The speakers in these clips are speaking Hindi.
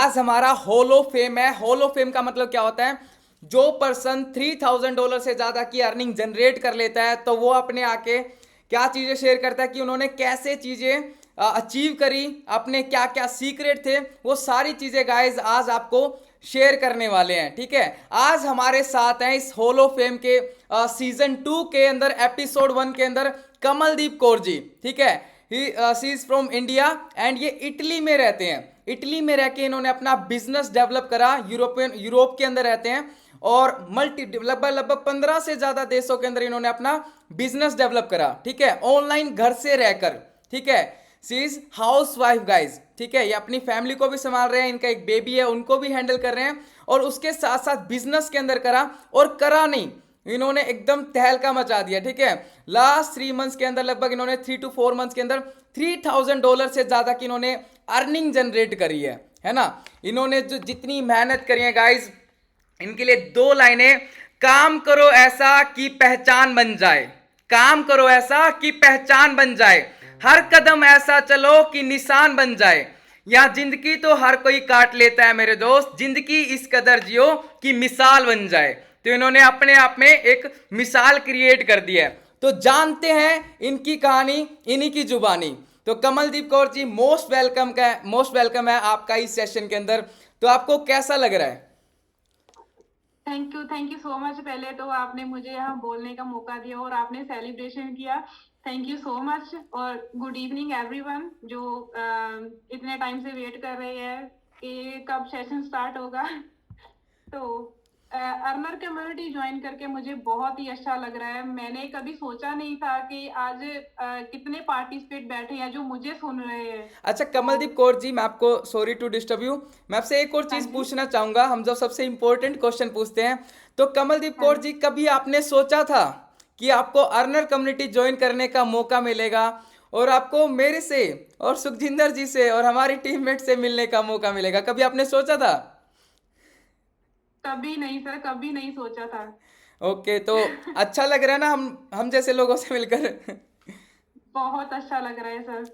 आज हमारा हॉल ऑफ फेम है। हॉल ऑफ फेम का मतलब क्या होता है? जो पर्सन $3000 से ज्यादा की अर्निंग जनरेट कर लेता है तो वो अपने आके क्या चीजें शेयर करता है कि उन्होंने कैसे चीजें अचीव करी, अपने क्या क्या सीक्रेट थे, वो सारी चीजें गाइज आज आपको शेयर करने वाले हैं। ठीक है, आज हमारे साथ हैं इस हॉल ऑफ फेम के सीजन 2 के अंदर एपिसोड 1 के अंदर कमलदीप कौर जी। ठीक है, C is from India and ये इटली में रहते हैं। इटली में रह के इन्होंने अपना बिजनेस डेवलप करा। यूरोप के अंदर रहते हैं और मल्टी लगभग लगभग 15 से ज्यादा देशों के अंदर इन्होंने अपना बिजनेस डेवलप करा। ठीक है, ऑनलाइन घर से रहकर। ठीक है, C is house wife guys. ठीक है, ये अपनी फैमिली को भी संभाल रहे हैं, इनका एक बेबी है उनको भी हैंडल कर रहे हैं, और उसके साथ साथ बिजनेस के अंदर करा, और करा नहीं, इन्होंने एकदम तहलका मचा दिया। ठीक है, लास्ट 3 मंथ्स के अंदर लगभग इन्होंने 3 to 4 मंथ्स के अंदर $3000 से ज्यादा की इन्होंने अर्निंग जनरेट करी है ना। इन्होंने जो जितनी मेहनत करी है गाइज, इनके लिए 2 लाइनें: काम करो ऐसा कि पहचान बन जाए, काम करो ऐसा कि पहचान बन जाए, हर कदम ऐसा चलो कि निशान बन जाए, या जिंदगी तो हर कोई काट लेता है मेरे दोस्त, जिंदगी इस कदर जियो कि मिसाल बन जाए। तो इन्होंने अपने आप में एक मिसाल क्रिएट कर दी है। तो जानते हैं इनकी कहानी, इन्हीं की जुबानी। तो कमलदीप कौर जी, मोस्ट वेलकम है आपका इस सेशन के अंदर। तो आपको कैसा लग रहा है? Thank you so much. पहले तो आपने मुझे यहाँ बोलने का मौका दिया और आपने सेलिब्रेशन किया। Thank you so much. और गुड इवनिंग एवरीवन जो इतने टाइम से वेट कर रहे हैं कि कब सेशन स्टार्ट होगा। तो अर्नर कम्युनिटी ज्वाइन करके मुझे बहुत ही अच्छा लग रहा है। मैंने कभी सोचा नहीं था कि आज कितने पार्टिसिपेट बैठे हैं जो मुझे सुन रहे हैं। अच्छा तो कमलदीप कौर जी, मैं आपको, सॉरी टू डिस्टर्ब यू, मैं आपसे एक और हाँ चीज जी। पूछना चाहूंगा। हम जो सबसे इंपॉर्टेंट क्वेश्चन पूछते हैं, तो कमलदीप हाँ कौर जी। जी, कभी आपने सोचा था कि आपको अर्नर कम्युनिटी ज्वाइन करने का मौका मिलेगा और आपको मेरे से और सुखजिंदर जी से और हमारी टीममेट से मिलने का मौका मिलेगा? कभी आपने सोचा था? कभी नहीं सर, कभी नहीं सोचा था। ओके, तो अच्छा लग रहा है ना हम जैसे लोगों से मिलकर? बहुत अच्छा लग रहा है sir.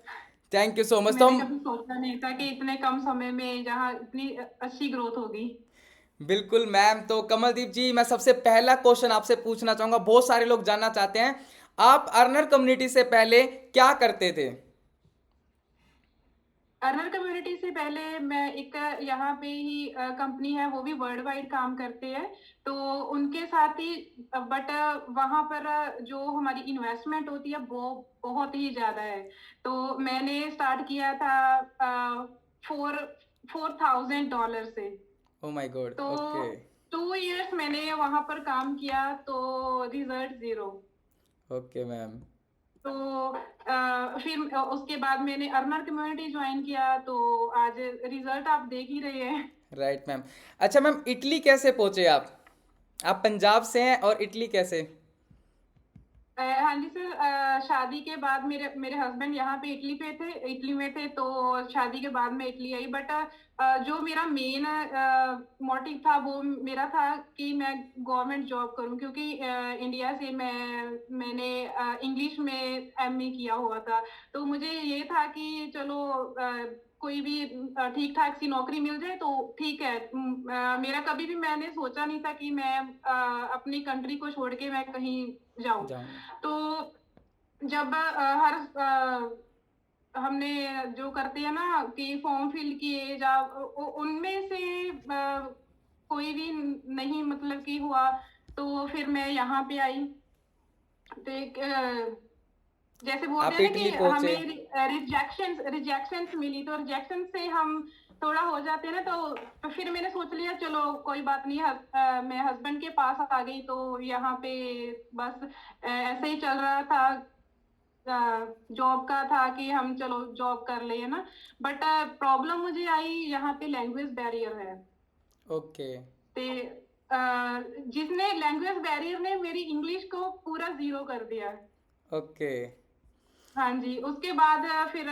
Thank you so much. तो मैंने हम, कभी सोचा नहीं था कि इतने कम समय में जहाँ इतनी अच्छी ग्रोथ होगी। बिल्कुल मैम। तो कमलदीप जी, मैं सबसे पहला क्वेश्चन आपसे पूछना चाहूंगा, बहुत सारे लोग जानना चाहते हैं, आप अर्नर कम्युनिटी से पहले क्या करते थे? अर्नर कम्युनिटी से पहले मैं एक यहाँ पे ही कंपनी है, वो भी वर्ल्ड वाइड काम करते हैं, तो उनके साथ ही। बट वहाँ पर जो हमारी इन्वेस्टमेंट होती है वो बहुत ही ज्यादा है। तो मैंने स्टार्ट किया था फोर $4000 से। ओ माय गॉड, तो ओके। 2 इयर्स मैंने वहां पर काम किया तो रिजल्ट जीरो। Okay ma'am. तो फिर उसके बाद मैंने अर्नर कम्युनिटी ज्वाइन किया तो आज रिजल्ट आप देख ही रहे हैं। Right ma'am. अच्छा मैम, इटली कैसे पहुंचे आप पंजाब से हैं और इटली कैसे? हाँ जी सर। शादी के बाद मेरे मेरे हस्बैंड यहाँ पे इटली में थे, तो शादी के बाद मैं इटली आई। बट जो मेरा मेन मोटिव था वो मेरा था कि मैं गवर्नमेंट जॉब करूं, क्योंकि इंडिया से मैंने इंग्लिश में एमए किया हुआ था। तो मुझे ये था कि चलो कोई भी ठीक ठाक सी नौकरी मिल जाए तो ठीक है। मेरा कभी भी मैंने सोचा नहीं था कि मैं अपनी कंट्री को छोड़ के मैं कहीं जाऊं। जाऊँ। तो जब हर हमने जो करते हैं ना कि फॉर्म फिल किए जा उनमें से कोई भी नहीं मतलब कि हुआ, तो फिर मैं यहाँ पे आई। तो एक जैसे बोलते आप हैं ना कि इटली पहुंचे। हमें रिजेक्शंस मिली, तो रिजेक्शन से हम थोड़ा हो जाते हैं ना। तो फिर मैंने सोच लिया चलो कोई बात नहीं, मैं हस्बैंड के पास आ गई। तो यहाँ पे बस ऐसे ही चल रहा था। जॉब का था कि हम चलो जॉब कर ले, है ना। बट प्रॉब्लम मुझे आई यहाँ पे, लैंग्वेज बैरियर है। ओके। ते जिसने लैंग्वेज बैरियर ने मेरी इंग्लिश को पूरा जीरो कर दिया। ओके। हाँ जी। उसके बाद फिर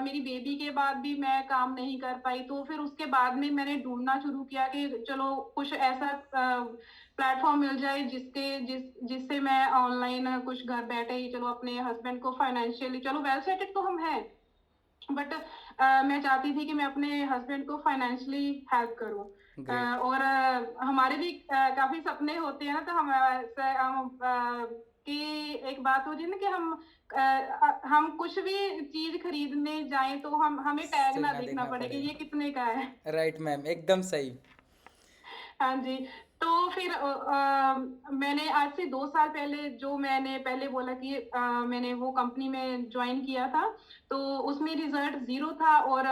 मेरी बेबी के बाद भी मैं काम नहीं कर पाई, तो फिर उसके बाद में मैंने ढूंढना शुरू किया कि चलो कुछ ऐसा प्लेटफॉर्म मिल जाए जिससे मैं ऑनलाइन कुछ घर बैठे ही चलो अपने हस्बैंड को फाइनेंशियली, चलो वेल सेटेड तो हम हैं, बट मैं चाहती थी कि मैं अपने हस्बैंड को फाइनेंशियली हेल्प करूं। ग्रेट। और हमारे भी काफी सपने होते हैं ना, तो हम कि एक बात होती है ना कि हम कुछ भी चीज खरीदने जाएं तो हम हमें टैग से ना ना देखना देखना पड़े कि पड़े। ये कितने का है। राइट मैम, एकदम सही। हाँ जी। तो फिर मैंने आज से 2 साल पहले, जो मैंने पहले बोला कि मैंने वो कंपनी में ज्वाइन किया था, तो उसमें रिजल्ट जीरो था। और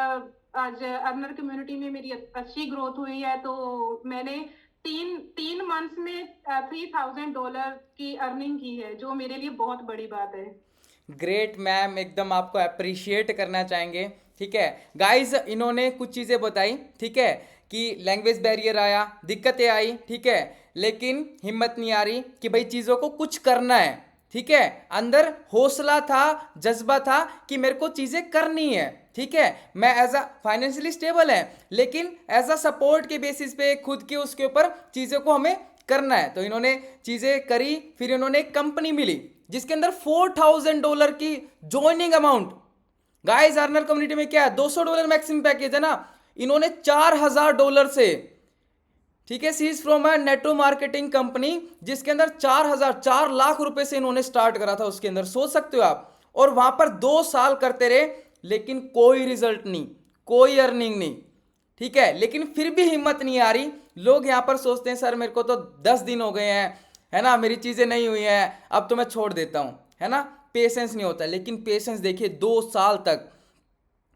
आज अर्नर कम्युनिटी में मेरी अच्छी ग्रोथ हुई है। तो मैंने तीन तीन मंथ्स में $3000 की अर्निंग की है, जो मेरे लिए बहुत बड़ी बात है। ग्रेट मैम, एकदम आपको अप्रिशिएट करना चाहेंगे। ठीक है गाइस, इन्होंने कुछ चीज़ें बताई, ठीक है, कि लैंग्वेज बैरियर आया, दिक्कतें आई, ठीक है, लेकिन हिम्मत नहीं आ रही कि भाई चीज़ों को कुछ करना है। ठीक है, अंदर हौसला था, जज्बा था कि मेरे को चीज़ें करनी है। ठीक है, मैं एज अ फाइनेंशियली स्टेबल है, लेकिन एज अ सपोर्ट के बेसिस पे खुद के उसके ऊपर चीज़ों को हमें करना है। तो इन्होंने चीज़ें करी, फिर इन्होंने एक कंपनी मिली जिसके अंदर $4000 की joining amount. Guys earner community में क्या है, $200 मैक्सिमम पैकेज है ना, इन्होंने $4000 से, ठीक है, C is from a network marketing company जिसके अंदर 4 लाख रुपए से इन्होंने स्टार्ट करा था, उसके अंदर सोच सकते हो आप। और वहां पर 2 साल करते रहे, लेकिन कोई रिजल्ट नहीं, कोई अर्निंग नहीं। ठीक है, लेकिन फिर भी हिम्मत नहीं आ रही। लोग यहां पर सोचते हैं सर मेरे को तो 10 दिन हो गए हैं, है ना, मेरी चीजें नहीं हुई हैं, अब तो मैं छोड़ देता हूं, है ना। पेशेंस नहीं होता, लेकिन पेशेंस देखिए 2 साल तक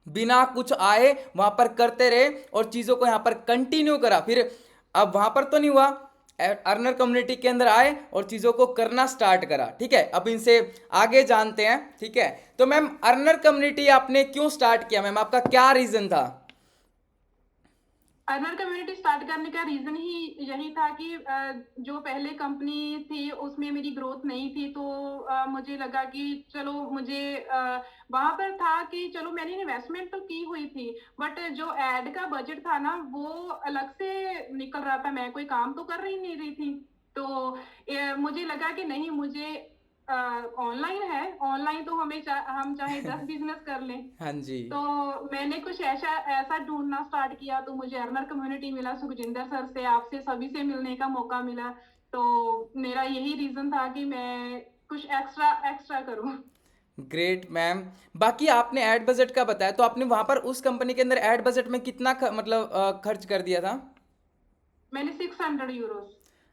बिना कुछ आए वहां पर करते रहे और चीजों को यहां पर कंटिन्यू करा। फिर अब वहां पर तो नहीं हुआ, अर्नर कम्युनिटी के अंदर आए और चीजों को करना स्टार्ट करा। ठीक है, अब इनसे आगे जानते हैं। ठीक है, तो मैम अर्नर कम्युनिटी आपने क्यों स्टार्ट किया, मैम आपका क्या रीजन था। अर्नर कम्युनिटी स्टार्ट करने का रीजन ही यही था कि जो पहले कंपनी थी उसमें मेरी ग्रोथ नहीं थी। तो मुझे लगा कि चलो, मुझे वहां पर था कि चलो, मैंने इन्वेस्टमेंट तो की हुई थी, बट जो एड का बजट था ना, वो अलग से निकल रहा था। मैं कोई काम तो कर रही नहीं रही थी। तो मुझे लगा कि नहीं, मुझे ऑनलाइन है, ऑनलाइन तो हम चाहे 10 बिजनेस कर लें। हाँ जी। तो मैंने कुछ ऐसा ऐसा ढूंढना स्टार्ट किया, तो मुझे अर्नर कम्युनिटी मिला, सुखजिंदर सर से, आपसे, सभी से मिलने का मौका मिला। तो मेरा यही रीजन था कि मैं कुछ एक्स्ट्रा एक्स्ट्रा करूं। Great ma'am. बाकी आपने ऐड बजट का बताया, तो आपने वहां पर उस कंपनी के अंदर ऐड बजट में कितना मतलब खर्च कर दिया था। मैंने €600।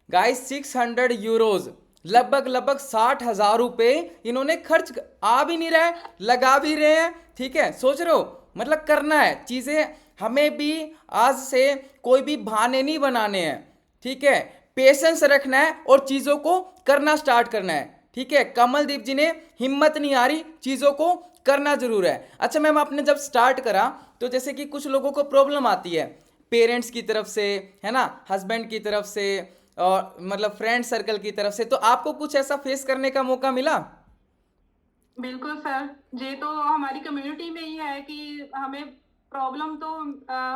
गाइस €600, लगभग लगभग 60,000 रुपये इन्होंने खर्च, आ भी नहीं रहा है, लगा भी रहे हैं। ठीक है, सोच रहे हो, मतलब करना है चीजें, हमें भी आज से कोई भी बहाने नहीं बनाने हैं। ठीक है, पेशेंस रखना है और चीजों को करना स्टार्ट करना है। ठीक है, कमलदीप जी ने हिम्मत नहीं आ रही, चीजों को करना जरूर है। अच्छा मैम, आपने जब स्टार्ट करा तो जैसे कि कुछ लोगों को प्रॉब्लम आती है पेरेंट्स की तरफ से, है ना, हस्बैंड की तरफ से, और मतलब फ्रेंड सर्कल की तरफ से, तो आपको कुछ ऐसा फेस करने का मौका मिला। बिल्कुल सर। ये तो हमारी कम्युनिटी में ही है कि हमें प्रॉब्लम तो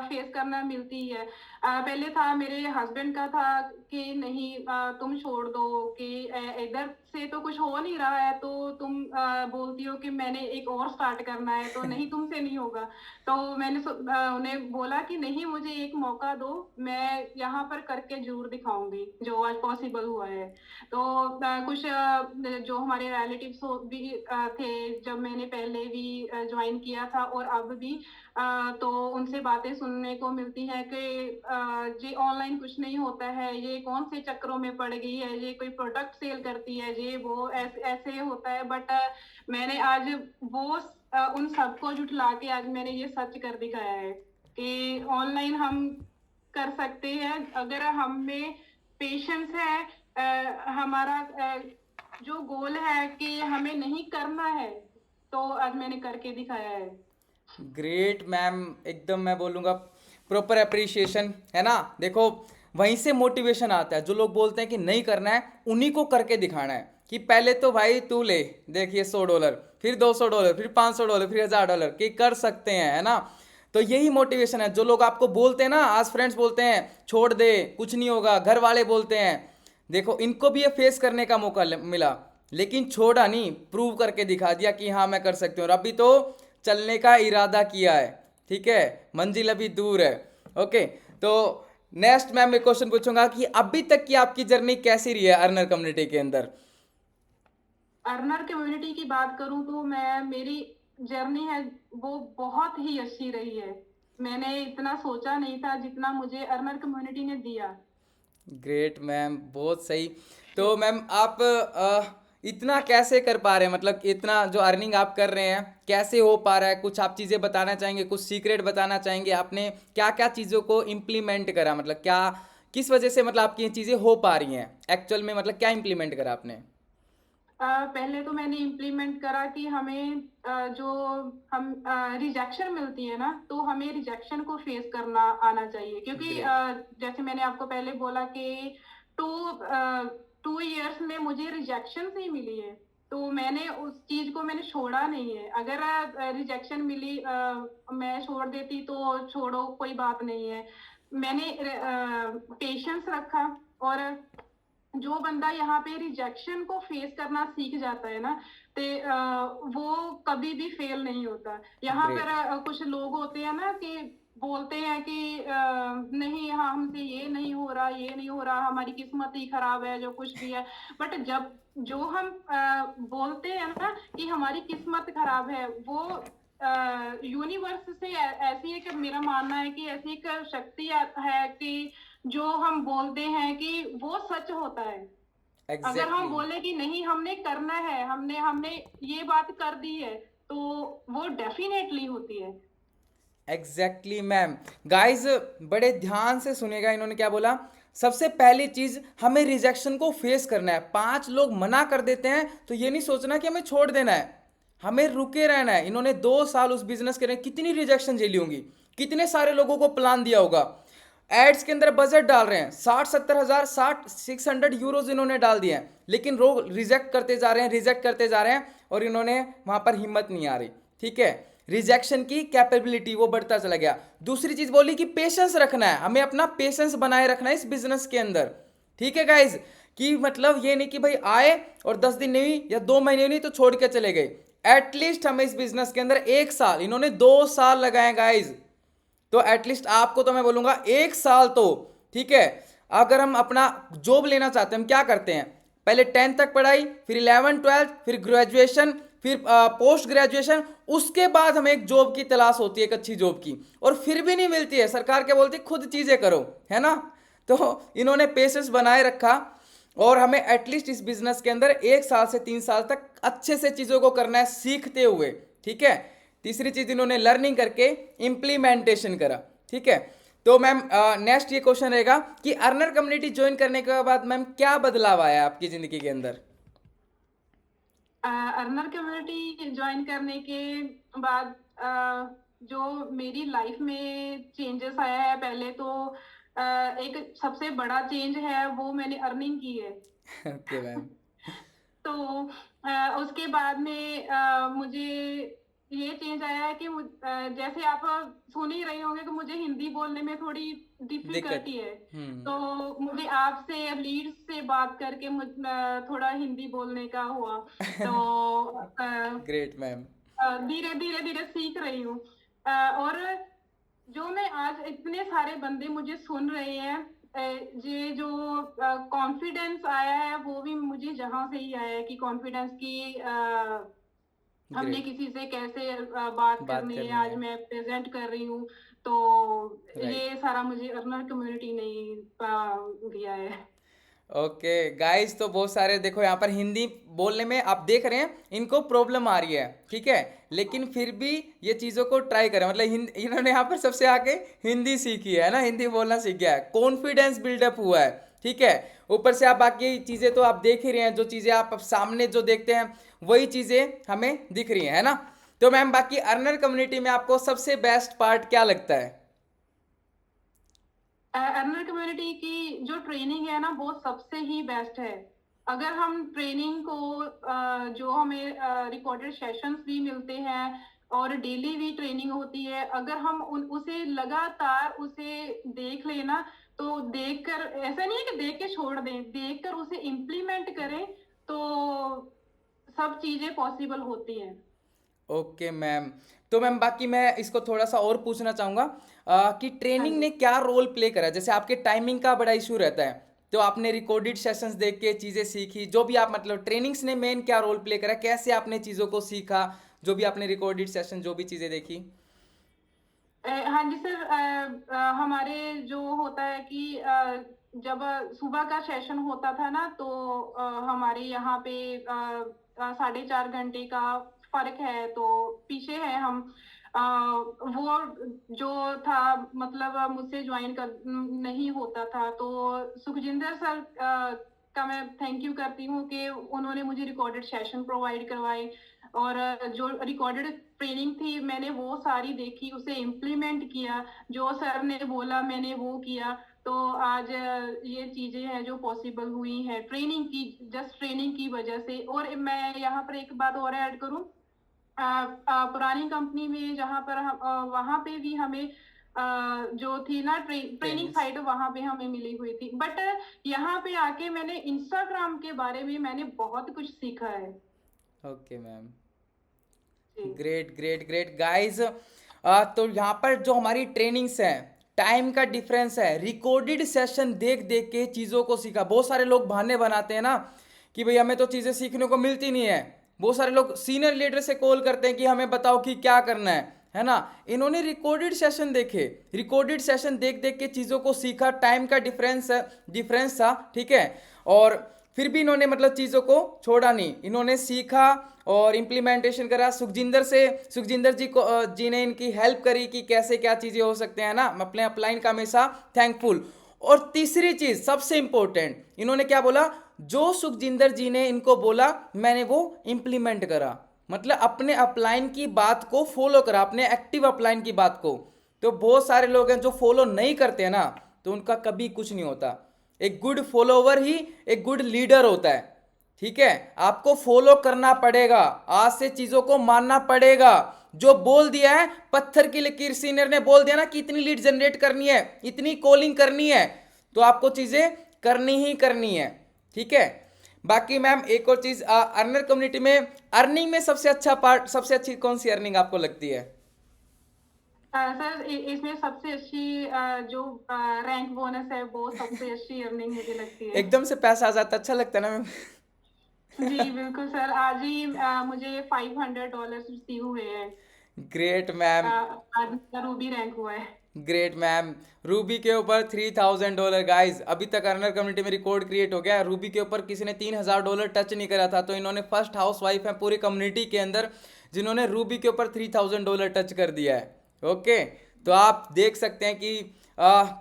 फेस करना मिलती ही है। पहले था, मेरे हस्बैंड का था कि नहीं, तुम छोड़ दो, कि इधर से तो कुछ हो नहीं रहा है, तो तुम बोलती हो कि मैंने एक और स्टार्ट करना है, तो नहीं, तुमसे नहीं होगा। तो मैंने उन्हें बोला कि नहीं, मुझे एक मौका दो, मैं यहाँ पर करके जरूर दिखाऊंगी जो आज पॉसिबल हुआ है। तो कुछ जो हमारे रिलेटिव्स भी थे, जब मैंने पहले भी ज्वाइन किया था और अब भी, तो उनसे बातें सुनने को मिलती है कि ये ऑनलाइन कुछ नहीं होता है, ये कौन से चक्करों में पड़ गई है, ये कोई प्रोडक्ट सेल करती है, ये वो ऐसे ऐसे होता है। बट मैंने आज वो उन सबको जुटला के आज मैंने ये सच कर दिखाया है कि ऑनलाइन हम कर सकते हैं, अगर हम में पेशेंस है। हमारा जो गोल है कि हमें नहीं करना है, तो आज मैंने करके दिखाया है। ग्रेट मैम, एकदम मैं बोलूँगा प्रॉपर अप्रिसिएशन, है ना। देखो वहीं से मोटिवेशन आता है, जो लोग बोलते हैं कि नहीं करना है उन्हीं को करके दिखाना है कि पहले तो भाई तू ले, देखिए $100, फिर $200, फिर $500, फिर $1000 कि कर सकते हैं, है ना। तो यही मोटिवेशन है। जो लोग आपको बोलते हैं ना, आज फ्रेंड्स बोलते हैं छोड़ दे कुछ नहीं होगा, घर वाले बोलते हैं, देखो इनको भी ये फेस करने का मौका मिला, लेकिन छोड़ा नहीं, प्रूव करके दिखा दिया कि हाँ मैं कर सकती हूँ, और अभी तो चलने का इरादा किया है। ठीक है, मंजिल अभी दूर है। ओके, तो नेक्स्ट मैम मैं क्वेश्चन पूछूंगा कि अभी तक की आपकी जर्नी कैसी रही है अर्नर कम्युनिटी के अंदर? अर्नर कम्युनिटी की बात करूं तो मैं मेरी जर्नी है वो बहुत ही अच्छी रही है। मैंने इतना सोचा नहीं था जितना मुझे अर्नर कम्युनिटी ने दिया। ग्रेट मैम, बहुत सही। तो मैम आप इतना कैसे कर पा रहे हैं, मतलब इतना जो अर्निंग आप कर रहे हैं कैसे हो पा रहा है? कुछ आप चीज़ें बताना चाहेंगे, कुछ सीक्रेट बताना चाहेंगे? आपने क्या क्या चीज़ों को इम्प्लीमेंट करा, मतलब क्या किस वजह से मतलब आपकी ये चीज़ें हो पा रही हैं एक्चुअल में, मतलब क्या इम्प्लीमेंट करा आपने? पहले तो मैंने इम्प्लीमेंट करा कि हमें जो हम रिजेक्शन मिलती है ना, तो हमें रिजेक्शन को फेस करना आना चाहिए, क्योंकि ग्रेट। जैसे मैंने आपको पहले बोला कि टू 2 इयर्स में मुझे रिजेक्शन ही मिली है। तो मैंने उस चीज को मैंने छोड़ा नहीं है। अगर रिजेक्शन मिली, मैं छोड़ देती तो छोड़ो, कोई बात नहीं है। मैंने पेशेंस रखा, और जो बंदा यहाँ पे रिजेक्शन को फेस करना सीख जाता है ना, वो कभी भी फेल नहीं होता। यहाँ पर ग्रेट। कुछ लोग होते हैं ना कि बोलते हैं कि नहीं, हाँ हमसे ये नहीं हो रहा, ये नहीं हो रहा, हमारी किस्मत ही खराब है, जो कुछ भी है। बट जब जो हम बोलते हैं ना कि हमारी किस्मत खराब है, वो यूनिवर्स से ऐसी एक, मेरा मानना है कि ऐसी एक शक्ति है कि जो हम बोलते हैं कि वो सच होता है। अगर हम एग्जैक्टली। बोले कि नहीं हमने करना है, हमने हमने ये बात कर दी है, तो वो डेफिनेटली होती है। Exactly ma'am. गाइस बड़े ध्यान से सुनेगा, इन्होंने क्या बोला? सबसे पहली चीज, हमें रिजेक्शन को फेस करना है। 5 लोग मना कर देते हैं तो ये नहीं सोचना कि हमें छोड़ देना है, हमें रुके रहना है। इन्होंने 2 साल उस बिजनेस के लिए कितनी रिजेक्शन झेली होंगी, कितने सारे लोगों को प्लान दिया होगा, एड्स के अंदर बजट डाल रहे हैं, 60-70 हज़ार, 600 यूरोज इन्होंने डाल दिए हैं, लेकिन लोग रिजेक्ट करते जा रहे हैं, रिजेक्ट करते जा रहे हैं, और इन्होंने वहां पर हिम्मत नहीं आ रही। ठीक है, रिजेक्शन की कैपेबिलिटी वो बढ़ता चला गया। दूसरी चीज बोली कि पेशेंस रखना है, हमें अपना पेशेंस बनाए रखना है इस बिजनेस के अंदर। ठीक है गाइज, कि मतलब ये नहीं कि भाई आए और 10 दिन नहीं या 2 महीने नहीं तो छोड़ के चले गए। एटलीस्ट हमें इस बिजनेस के अंदर 1 साल, इन्होंने 2 साल लगाए गाइज, तो एटलीस्ट आपको तो मैं बोलूंगा 1 साल तो। ठीक है, अगर हम अपना जॉब लेना चाहते हैं, हम क्या करते हैं? पहले 10th तक पढ़ाई, फिर 11th 12th, फिर ग्रेजुएशन, फिर पोस्ट ग्रेजुएशन, उसके बाद हमें एक जॉब की तलाश होती है, एक अच्छी जॉब की, और फिर भी नहीं मिलती है। सरकार क्या बोलती है? खुद चीजें करो, है ना? तो इन्होंने पेशेंस बनाए रखा, और हमें एटलीस्ट इस बिजनेस के अंदर 1 साल से 3 साल तक अच्छे से चीजों को करना है, सीखते हुए। ठीक है, तीसरी चीज इन्होंने लर्निंग करके इम्प्लीमेंटेशन करा। ठीक है, तो मैम नेक्स्ट ये क्वेश्चन रहेगा कि अर्नर कम्युनिटी ज्वाइन करने के बाद मैम क्या बदलाव आया आपकी जिंदगी के अंदर? अर्नर कम्युनिटी ज्वाइन करने के बाद जो मेरी लाइफ में चेंजेस आया है, पहले तो एक सबसे बड़ा चेंज है वो मैंने अर्निंग की है। Okay ma'am. तो उसके बाद में मुझे ये चेंज आया है कि जैसे आप सुन ही रहे होंगे कि मुझे हिंदी बोलने में थोड़ी दिक्कत। डिफिकल्टी है। हम्म। तो मुझे आपसे अब लीड से बात करके थोड़ा हिंदी बोलने का हुआ। तो ग्रेट मैम। धीरे धीरे धीरे सीख रही हूँ। और जो मैं आज इतने सारे बंदे मुझे सुन रहे हैं, ये जो कॉन्फिडेंस आया है वो भी मुझे जहाँ से ही आया है कि कॉन्फिडेंस की हमने ग्रेट। किसी से कैसे बात बात करनी है, करनी आज है। मैं प्रेजेंट कर रही हूँ। तो राइट। ये सारा मुझे अर्नर कम्युनिटी ने ही दिया है। ओके गाइस, तो बहुत सारे देखो यहाँ पर हिंदी बोलने में आप देख रहे हैं इनको प्रॉब्लम आ रही है। ठीक है, लेकिन फिर भी ये चीज़ों को ट्राई करें, मतलब इन्होंने यहाँ पर सबसे आगे हिंदी सीखी है ना, हिंदी बोलना सीख गया है, कॉन्फिडेंस बिल्डअप हुआ है। ठीक है, ऊपर से आप बाकी चीज़ें तो आप देख ही रहे हैं, जो चीज़ें आप अब सामने जो देखते हैं वही चीज़ें हमें दिख रही हैं, है ना? तो मैम बाकी अर्नर कम्युनिटी में आपको सबसे बेस्ट पार्ट क्या लगता है? अर्नर कम्युनिटी की जो ट्रेनिंग है ना, वो सबसे ही बेस्ट है। अगर हम ट्रेनिंग को जो हमें रिकॉर्डेड सेशंस भी मिलते हैं और डेली भी ट्रेनिंग होती है, अगर हम उसे लगातार उसे देख लेना, तो देखकर ऐसा नहीं है कि देख के छोड़ दें, देखकर उसे इम्प्लीमेंट करें, तो सब चीजें पॉसिबल होती हैं। ओके मैम, तो मैम बाकी मैं इसको थोड़ा सा और पूछना चाहूँगा कि हाँ ट्रेनिंग जी। ने क्या रोल प्ले करा, जैसे आपके टाइमिंग का बड़ा इशू रहता है, तो आपने रिकॉर्डेड सेशंस देख के चीज़ें सीखी, जो भी आप मतलब ट्रेनिंग्स ने मेन क्या रोल प्ले करा, कैसे आपने चीज़ों को सीखा, जो भी आपने रिकॉर्डेड सेशन जो भी चीज़ें देखी। हाँ जी सर, हमारे जो होता है कि जब सुबह का सेशन होता था ना, तो हमारे यहाँ पे 4.5 घंटे का फर्क है, तो पीछे है हम। वो जो था, मतलब मुझसे ज्वाइन कर नहीं होता था, तो सुखजिंदर सर का मैं थैंक यू करती हूँ कि उन्होंने मुझे रिकॉर्डेड सेशन प्रोवाइड करवाए। और जो रिकॉर्डेड ट्रेनिंग थी, मैंने वो सारी देखी, उसे इम्प्लीमेंट किया, जो सर ने बोला मैंने वो किया। तो आज ये चीजें हैं जो पॉसिबल हुई है ट्रेनिंग की, जस्ट ट्रेनिंग की वजह से। और मैं यहाँ पर एक बात और ऐड करूँ, पुरानी कंपनी में जहाँ पर हम वहाँ पे भी हमें जो थी ना ट्रेनिंग ट्रेनिंग्स। साइड, वहाँ पे हमें मिली हुई थी। बट यहाँ पे आके मैंने इंस्टाग्राम के बारे में मैंने बहुत कुछ सीखा है। Okay ma'am. जी। Great great great guys. तो यहाँ पर जो हमारी ट्रेनिंग्स हैं, टाइम का डिफरेंस है, रिकॉर्डेड सेशन देख देख के चीज़ों को सीखा। बहुत सारे लोग बहाने बनाते हैं ना कि भाई हमें तो चीज़ें सीखने को मिलती नहीं है। बहुत सारे लोग सीनियर लीडर से कॉल करते हैं कि हमें बताओ कि क्या करना है ना। इन्होंने रिकॉर्डेड सेशन देखे, रिकॉर्डेड सेशन देख देख के चीज़ों को सीखा, टाइम का डिफरेंस था, ठीक है। और फिर भी इन्होंने मतलब चीज़ों को छोड़ा नहीं, इन्होंने सीखा और इम्प्लीमेंटेशन करा। सुखजिंदर जी को जी ने इनकी हेल्प करी कि कैसे क्या चीज़ें हो सकते हैं ना। मैं अपने अपलाइन का हमेशा थैंकफुल। और तीसरी चीज़ सबसे इंपॉर्टेंट, इन्होंने क्या बोला, जो सुखजिंदर जी ने इनको बोला मैंने वो इम्प्लीमेंट करा, मतलब अपने अपलाइन की बात को फॉलो करा, अपने एक्टिव अपलाइन की बात को। तो बहुत सारे लोग हैं जो फॉलो नहीं करते हैं ना, तो उनका कभी कुछ नहीं होता। एक गुड फॉलोवर ही एक गुड लीडर होता है, ठीक है। आपको फॉलो करना पड़ेगा, आज से चीजों को मानना पड़ेगा। जो बोल दिया है, पत्थर की लकीर, सीनियर ने बोल दिया ना कि इतनी लीड जनरेट करनी है, इतनी कॉलिंग करनी है, तो आपको चीजें करनी ही करनी है, ठीक है। बाकी मैम एक और चीज, अर्नर कम्युनिटी में अर्निंग में सबसे अच्छा पार्ट, सबसे अच्छी कौन सी अर्निंग आपको लगती है। सर इसमें सबसे अच्छी जो रैंक बोनस है, वो सबसे अच्छी अर्निंग मुझे लगती है। एकदम से पैसा आ जाता, अच्छा लगता है ना मैम। जी बिल्कुल सर, आज ही मुझे $500 रिसीव हुए हैं। Great ma'am. आज मेरा रूबी रैंक हुआ है। Great ma'am. रूबी के ऊपर $3000 गाइज, अभी तक अर्नर कम्युनिटी में रिकॉर्ड क्रिएट हो गया। रूबी के ऊपर किसी ने $3000 टच नहीं करा था, तो इन्होंने फर्स्ट हाउस वाइफ है पूरी कम्युनिटी के अंदर जिन्होंने रूबी के ऊपर $3000 टच कर दिया है। ओके, तो आप देख सकते हैं कि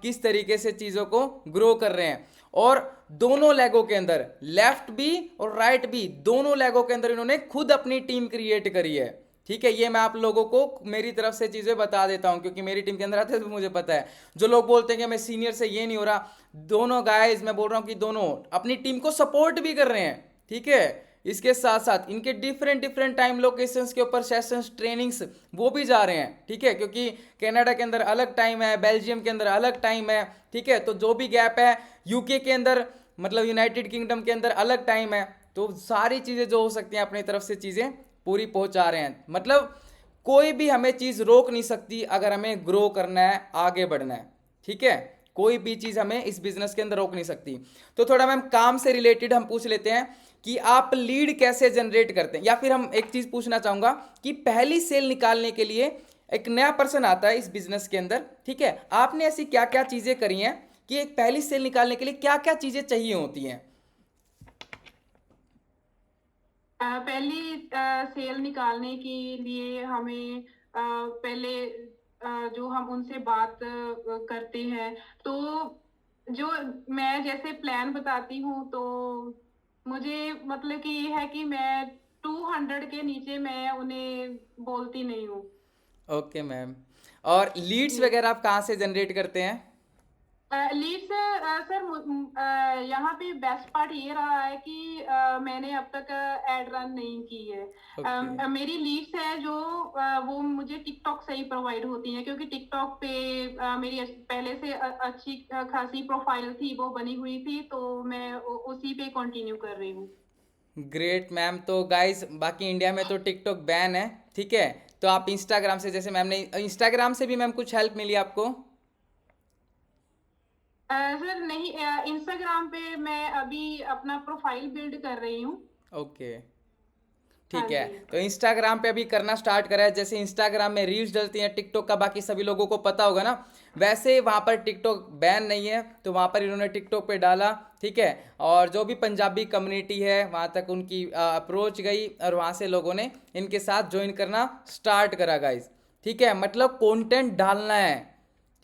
किस तरीके से चीज़ों को ग्रो कर रहे हैं। और दोनों लेगों के अंदर, लेफ्ट भी और राइट भी, दोनों लेगों के अंदर इन्होंने खुद अपनी टीम क्रिएट करी है, ठीक है। ये मैं आप लोगों को मेरी तरफ से चीज़ें बता देता हूँ, क्योंकि मेरी टीम के अंदर आते हैं तो मुझे पता है। जो लोग बोलते हैं कि मैं सीनियर से ये नहीं हो रहा, दोनों गाइस मैं बोल रहा हूँ कि दोनों अपनी टीम को सपोर्ट भी कर रहे हैं, ठीक है। इसके साथ साथ इनके डिफरेंट डिफरेंट टाइम लोकेशंस के ऊपर सेशंस, ट्रेनिंग्स वो भी जा रहे हैं, ठीक है। क्योंकि कनाडा के अंदर अलग टाइम है, बेल्जियम के अंदर अलग टाइम है, ठीक है। तो जो भी गैप है, यूके के अंदर मतलब यूनाइटेड किंगडम के अंदर अलग टाइम है, तो सारी चीज़ें जो हो सकती हैं अपनी तरफ से चीज़ें पूरी पहुंचा रहे हैं। मतलब कोई भी हमें चीज़ रोक नहीं सकती अगर हमें ग्रो करना है, आगे बढ़ना है, ठीक है। कोई भी चीज़ हमें इस बिजनेस के अंदर रोक नहीं सकती। तो थोड़ा मैम काम से रिलेटेड हम पूछ लेते हैं कि आप लीड कैसे जनरेट करते हैं, या फिर हम एक चीज़ पूछना चाहूँगा कि पहली सेल निकालने के लिए एक नया पर्सन आता है इस बिजनेस के अंदर, ठीक है। आपने ऐसी क्या क्या चीज़ें करी हैं कि एक पहली सेल निकालने के लिए क्या क्या चीज़ें चाहिए होती हैं। पहली सेल निकालने के लिए हमें पहले जो हम उनसे बात करते हैं, तो जो मैं जैसे प्लान बताती हूँ, तो मुझे मतलब कि ये है कि मैं 200 के नीचे मैं उन्हें बोलती नहीं हूँ। Okay ma'am. और लीड्स जी। वगैरह आप कहाँ से जनरेट करते हैं। लीड्स सर, यहाँ पे बेस्ट पार्ट ये रहा है कि मैंने अब तक एड रन नहीं की है। ओके। मेरी लीड्स है जो वो मुझे टिकटॉक से ही प्रोवाइड होती हैं, क्योंकि टिकटॉक पे मेरी पहले से अच्छी खासी प्रोफाइल थी, वो बनी हुई थी, तो मैं उसी पे कंटिन्यू कर रही हूँ। Great ma'am. तो गाइस बाकी इंडिया में तो टिकटॉक बैन है, ठीक है। तो आप इंस्टाग्राम से, जैसे मैम ने इंस्टाग्राम से भी मैम कुछ हेल्प मिली आपको? सर नहीं, इंस्टाग्राम पे मैं अभी अपना प्रोफाइल बिल्ड कर रही हूँ। ओके, हाँ ठीक है। जी। तो इंस्टाग्राम पे अभी करना स्टार्ट करा है, जैसे इंस्टाग्राम में रील्स डलती हैं, टिकटॉक का बाकी सभी लोगों को पता होगा ना, वैसे वहाँ पर टिकटॉक बैन नहीं है, तो वहाँ पर इन्होंने टिकटॉक पे डाला, ठीक है। और जो भी पंजाबी कम्युनिटी है वहाँ तक उनकी अप्रोच गई और वहाँ से लोगों ने इनके साथ ज्वाइन करना स्टार्ट करा गाइज, ठीक है। मतलब कंटेंट डालना है,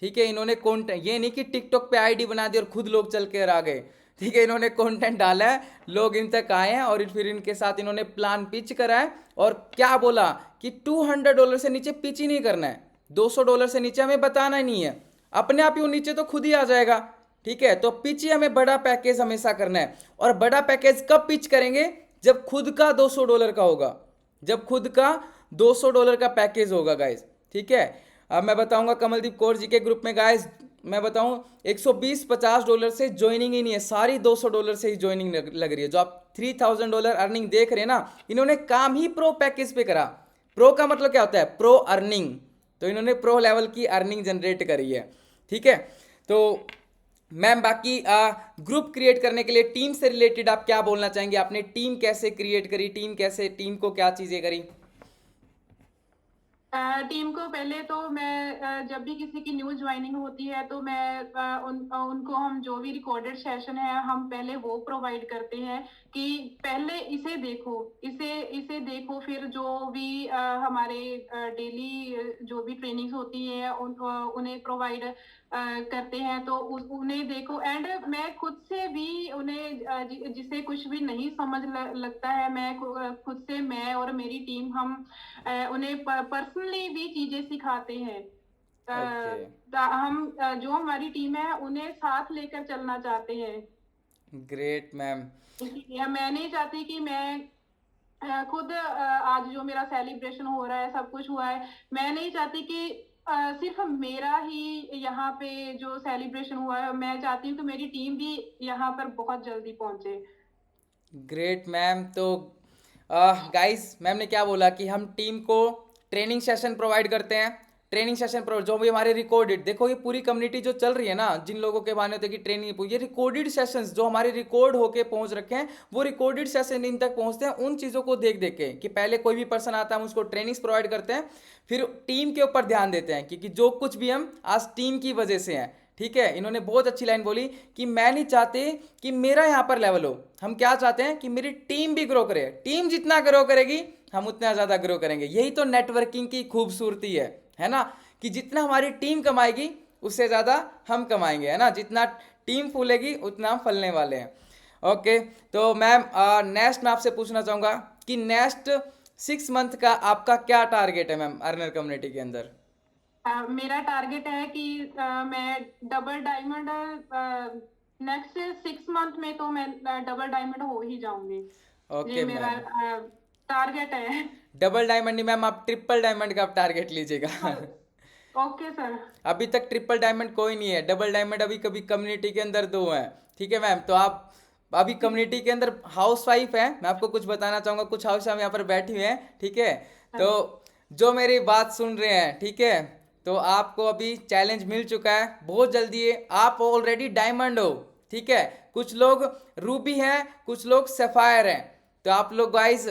ठीक है। इन्होंने कंटेंट, ये नहीं कि टिकटॉक पे आईडी बना दी और खुद लोग चल के आ गए, ठीक है। इन्होंने कंटेंट डाला है, लोग इन तक आए हैं और फिर इनके साथ इन्होंने प्लान पिच करा है। और क्या बोला कि $200 से नीचे पिच ही नहीं करना है, $200 से नीचे हमें बताना ही नहीं है, अपने आप ही वो नीचे तो खुद ही आ जाएगा, ठीक है। तो पिच ही हमें बड़ा पैकेज हमेशा करना है। और बड़ा पैकेज कब पिच करेंगे? जब खुद का $200 का होगा, जब खुद का $200 का पैकेज होगा गाइज, ठीक है। अब मैं बताऊंगा कमलदीप कौर जी के ग्रुप में गाइज, मैं बताऊं $120-50 से ज्वाइनिंग ही नहीं है, सारी $200 से ही ज्वाइनिंग लग रही है। जो आप $3000 अर्निंग देख रहे हैं ना, इन्होंने काम ही प्रो पैकेज पे करा। प्रो का मतलब क्या होता है? Pro earning. तो इन्होंने प्रो लेवल की अर्निंग जनरेट करी है, ठीक है। तो मैम बाकी ग्रुप क्रिएट करने के लिए टीम से रिलेटेड आप क्या बोलना चाहेंगे? आपने टीम कैसे क्रिएट करी, टीम कैसे, टीम को क्या चीजें करी? टीम को पहले तो मैं जब भी किसी की न्यू ज्वाइनिंग होती है तो मैं उनको हम जो भी रिकॉर्डेड सेशन है हम पहले वो प्रोवाइड करते हैं कि पहले इसे देखो, इसे इसे देखो, फिर जो भी हमारे डेली जो भी ट्रेनिंग्स होती है उन्हें प्रोवाइड करते हैं, तो उन्हें देखो। एंड मैं खुद से भी उन्हें जिसे कुछ भी नहीं समझ लगता है, मैं खुद से, मैं और मेरी टीम हम उन्हें पर्सनली भी चीजें सिखाते हैं। ओके, हम जो हमारी टीम है उन्हें साथ लेकर चलना चाहते हैं। Great ma'am. इसीलिए मैं नहीं चाहती कि मैं खुद आज जो मेरा सेलिब्रेशन हो रहा है, सब कुछ हुआ है, मैं नहीं चाहती कि सिर्फ मेरा ही यहाँ पे जो सेलिब्रेशन हुआ है, मैं चाहती हूँ कि मेरी टीम भी यहाँ पर बहुत जल्दी पहुंचे। Great ma'am. तो गाइस, मैम ने क्या बोला कि हम टीम को ट्रेनिंग सेशन प्रोवाइड करते हैं। ट्रेनिंग सेशन प्रोवाइड जो भी हमारे रिकॉर्डेड, देखो ये पूरी कम्युनिटी जो चल रही है ना, जिन लोगों के बहाने होते हैं कि ट्रेनिंग, ये रिकॉर्डेड सेशंस जो हमारे रिकॉर्ड होके पहुंच रखे हैं, वो रिकॉर्डेड सेशन इन तक पहुंचते हैं उन चीज़ों को देख देख के, कि पहले कोई भी पर्सन आता है हम उसको ट्रेनिंग्स प्रोवाइड करते हैं, फिर टीम के ऊपर ध्यान देते हैं क्योंकि जो कुछ भी हम आज टीम की वजह से हैं, ठीक है। इन्होंने बहुत अच्छी लाइन बोली कि मैं नहीं चाहते कि मेरा यहाँ पर लेवल हो, हम क्या चाहते हैं कि मेरी टीम भी ग्रो करे, टीम जितना ग्रो करेगी हम उतना ज़्यादा ग्रो करेंगे। यही तो नेटवर्किंग की खूबसूरती है ना, कि जितना हमारी टीम कमाएगी उससे ज़्यादा हम कमाएंगे, है ना। जितना टीम फूलेगी उतना हम फलने वाले हैं। ओके, तो मैम नेक्स्ट मैं आपसे पूछना चाहूँगा कि नेक्स्ट 6 मंथ का आपका क्या टारगेट है मैम अर्नर कम्युनिटी के अंदर? मेरा टारगेट है कि मैं डबल डायमंड नेक्स्ट 6 मंथ में, तो मैं डबल डायमंड हो ही जाऊंगी। ये ओके मेरा मैम, टारगेट है। डबल डायमंड नहीं मैम, आप ट्रिपल डायमंड का आप टारगेट लीजिएगा। Okay sir. अभी तक ट्रिपल डायमंड कोई नहीं है, डबल डायमंड अभी कभी कम्युनिटी के अंदर 2 हैं, ठीक है मैम। तो आप अभी कम्युनिटी के अंदर हाउस वाइफ है, मैं आपको कुछ बताना चाहूँगा, कुछ हाउस वाइफ यहाँ पर बैठी हुई हैं, ठीक है। तो जो मेरी बात सुन रहे हैं, ठीक है, तो आपको अभी चैलेंज मिल चुका है, बहुत जल्दी है, आप ऑलरेडी डायमंड हो, ठीक है। कुछ लोग रूबी हैं, कुछ लोग सफायर हैं। तो आप लोग गाइस,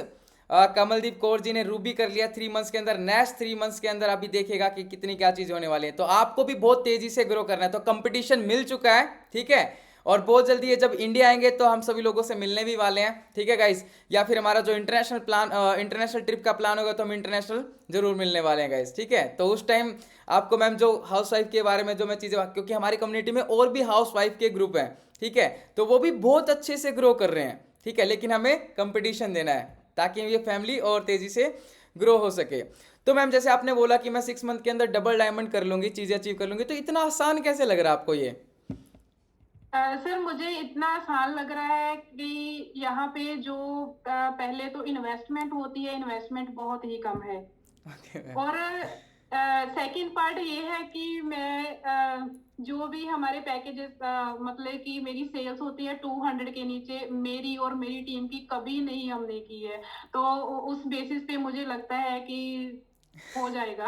कमलदीप कौर जी ने रूबी कर लिया 3 मंथ्स के अंदर, नेक्स्ट 3 मंथ्स के अंदर अभी देखिएगा कि कितनी क्या चीज़ होने वाली है। तो आपको भी बहुत तेजी से ग्रो करना है, तो कंपटीशन मिल चुका है, ठीक है। और बहुत जल्दी है, जब इंडिया आएंगे तो हम सभी लोगों से मिलने भी वाले हैं, ठीक है गाइस। या फिर हमारा जो इंटरनेशनल प्लान, इंटरनेशनल ट्रिप का प्लान होगा तो हम इंटरनेशनल जरूर मिलने वाले हैं गाइस, ठीक है। तो उस टाइम आपको मैम जो हाउस वाइफ के बारे में जो मैं चीज़ें, क्योंकि हमारी कम्युनिटी में और भी हाउस वाइफ के ग्रुप हैं, ठीक है, तो वो भी बहुत अच्छे से ग्रो कर रहे हैं, ठीक है। लेकिन हमें कंपटीशन देना है ताकि ये फैमिली और तेजी से ग्रो हो सके। तो मैम जैसे आपने बोला कि मैं 6 मंथ के अंदर डबल डायमंड कर लूंगी, चीजें अचीव कर लूंगी, तो इतना आसान कैसे लग रहा है आपको ये? सर मुझे इतना आसान लग रहा है कि यहाँ पे जो पहले तो इन्वेस्टमेंट होती है, इन्वेस्टमेंट बहुत ही कम है। Okay ma'am. और सेकंड पार्ट ये है कि मैं जो भी हमारे पैकेजेस, मतलब कि मेरी सेल्स होती है 200 के नीचे, मेरी और मेरी टीम की कभी नहीं हमने की है। तो उस बेसिस पे मुझे लगता है कि हो जाएगा।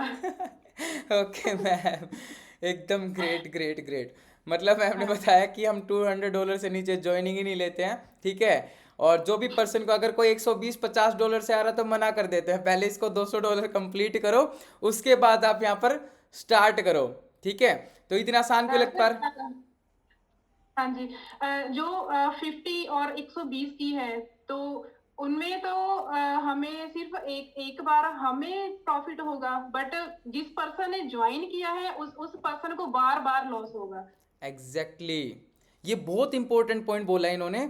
ओके मैम, एकदम ग्रेट ग्रेट ग्रेट। मतलब मैम ने हाँ। बताया कि हम $200 से नीचे ज्वाइनिंग ही नहीं लेते हैं, ठीक है। और जो भी पर्सन को अगर कोई 120-50 डॉलर से आ रहा है तो मना कर देते हैं, पहले इसको $200 कंप्लीट करो, उसके बाद आप यहाँ पर स्टार्ट करो, ठीक है। तो इतना आसान क्यों लग पा सर, रहा। हाँ जी, जो 50 और 120 की है, तो उनमें तो हमें सिर्फ एक एक बार हमें प्रॉफिट होगा, बट जिस पर्सन ने ज्वाइन किया है उस पर्सन को बार बार लॉस होगा। Exactly exactly. ये बहुत इंपॉर्टेंट पॉइंट बोला है इन्होंने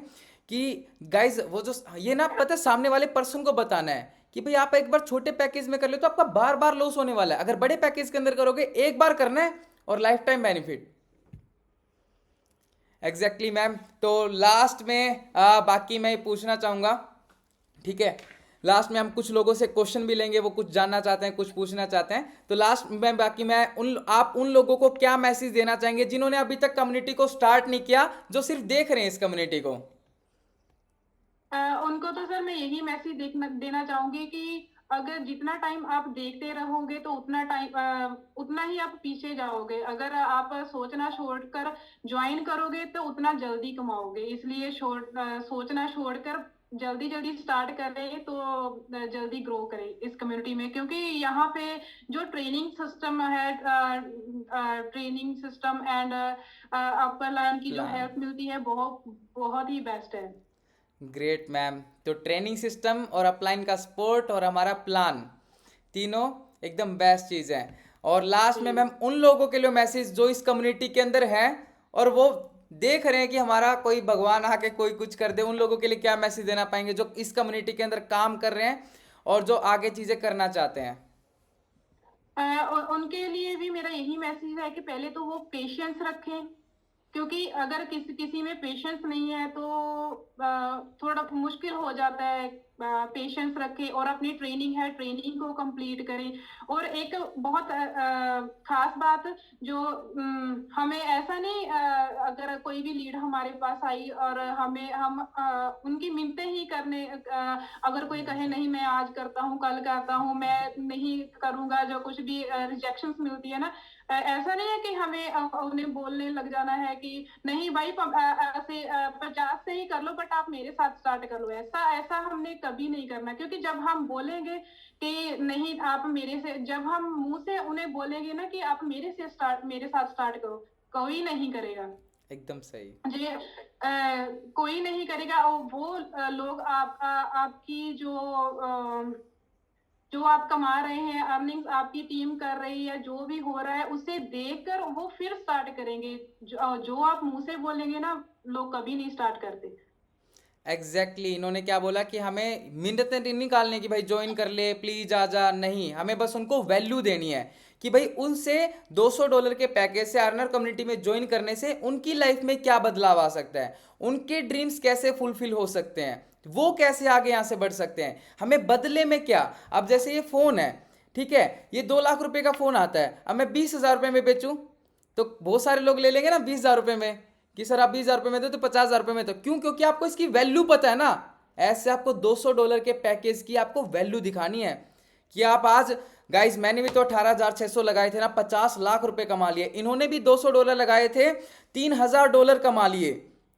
कि गाइज वो जो ये ना पता है सामने वाले पर्सन को बताना है कि भाई आप एक बार छोटे पैकेज में कर ले तो आपका बार बार लॉस होने वाला है, अगर बड़े पैकेज के अंदर करोगे एक बार करना है और life time benefit. Exactly ma'am. तो लास्ट में बाकी मैं पूछना चाहूंगा, ठीक है। लास्ट में हम कुछ लोगों से क्वेश्चन भी लेंगे, वो कुछ जानना चाहते हैं, कुछ पूछना चाहते हैं। तो लास्ट में बाकी मैं आप उन लोगों को क्या मैसेज देना चाहेंगे जिन्होंने अभी तक कम्युनिटी को स्टार्ट नहीं किया, जो सिर्फ देख रहे हैं इस कम्युनिटी को। उनको तो सर मैं यही मैसेज देना चाहूंगी कि अगर जितना टाइम आप देखते रहोगे तो उतना ही आप पीछे जाओगे। अगर आप सोचना छोड़कर ज्वाइन करोगे तो उतना जल्दी कमाओगे। इसलिए सोचना छोड़कर जल्दी जल्दी स्टार्ट करें तो जल्दी ग्रो करें इस कम्युनिटी में, क्योंकि यहाँ पे जो ट्रेनिंग सिस्टम है, training system and upper line की जो प्लान। हेल्प मिलती है, बहुत बहुत ही बेस्ट है। Great ma'am. तो ट्रेनिंग सिस्टम और अपलाइन का सपोर्ट और हमारा प्लान, तीनों एकदम बेस्ट चीज़ है। और लास्ट में जी। मैम उन लोगों के लिए मैसेज जो इस कम्युनिटी के अंदर हैं और वो देख रहे हैं कि हमारा कोई भगवान आके कोई कुछ कर दे, उन लोगों के लिए क्या मैसेज देना पाएंगे जो इस कम्युनिटी के अंदर काम कर रहे हैं और जो आगे चीज़ें करना चाहते हैं। उनके लिए भी मेरा यही मैसेज है कि पहले तो वो पेशेंस रखें, क्योंकि अगर किसी किसी में पेशेंस नहीं है तो थोड़ा मुश्किल हो जाता है। पेशेंस रखें और अपनी ट्रेनिंग है, ट्रेनिंग को कंप्लीट करें। और एक बहुत खास बात, जो हमें ऐसा नहीं, अगर कोई भी लीड हमारे पास आई और हम उनकी मिन्नतें ही करने, अगर कोई कहे नहीं मैं आज करता हूँ, कल करता हूँ, मैं नहीं करूंगा, जो कुछ भी रिजेक्शंस मिलती है ना, ऐसा नहीं है कि हमें उन्हें बोलने लग जाना है कि नहीं भाई, ऐसे 50 से ही कर लो, बट आप मेरे साथ स्टार्ट कर लो। ऐसा ऐसा हमने कभी नहीं करना, क्योंकि जब हम बोलेंगे कि नहीं आप मेरे से, जब हम मुंह से उन्हें बोलेंगे ना कि आप मेरे साथ स्टार्ट करो, कोई नहीं करेगा एकदम सही। जी। कोई नहीं करेगा। और वो लोग आपकी जो आप कमा रहे हैं, अर्निंग्स आपकी टीम कर रही है, जो भी हो रहा है उसे देखकर वो फिर स्टार्ट करेंगे। जो आप मुंह से बोलेंगे ना, लोग कभी नहीं स्टार्ट करते। Exactly exactly. इन्होंने क्या बोला कि हमें मिन्नतें नहीं निकालने की भाई ज्वाइन कर ले प्लीज आ जा, नहीं, हमें बस उनको वैल्यू देनी है कि भाई उनसे $200 के पैकेज से अर्नर कम्युनिटी में ज्वाइन करने से उनकी लाइफ में क्या बदलाव आ सकता है, उनके ड्रीम्स कैसे फुलफिल हो सकते हैं, वो कैसे आगे यहाँ से बढ़ सकते हैं, हमें बदले में क्या। अब जैसे ये फ़ोन है, ठीक है, ये 2 लाख रुपए का फ़ोन आता है, अब मैं 20,000 रुपये में बेचूं तो बहुत सारे लोग ले लेंगे ना 20,000 रुपये में कि सर आप 20,000 रुपये में दो तो 50,000 रुपये में, तो क्यों, क्योंकि आपको इसकी वैल्यू पता है ना। ऐसे आपको $200 के पैकेज की आपको वैल्यू दिखानी है कि आप आज, गाइज मैंने भी तो 18,600 लगाए थे ना, 50 लाख रुपए कमा लिए, इन्होंने भी $200 लगाए थे, $3,000 कमा लिए,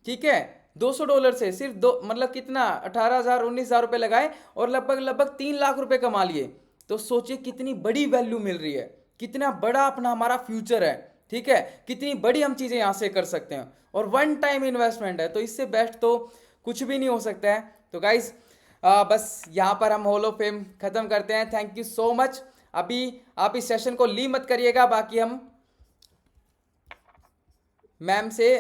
ठीक है। $200 से सिर्फ दो मतलब कितना 18,000 19,000 रुपये लगाए और लगभग लगभग 3 लाख रुपए कमा लिए। तो सोचिए कितनी बड़ी वैल्यू मिल रही है, कितना बड़ा अपना हमारा फ्यूचर है, ठीक है, कितनी बड़ी हम चीज़ें यहाँ से कर सकते हैं और वन टाइम इन्वेस्टमेंट है, तो इससे बेस्ट तो कुछ भी नहीं हो सकता है। तो गाइज बस यहाँ पर हम हॉल ऑफ फेम ख़त्म करते हैं। Thank you so much. अभी आप इस सेशन को लीव मत करिएगा, बाकी हम मैम से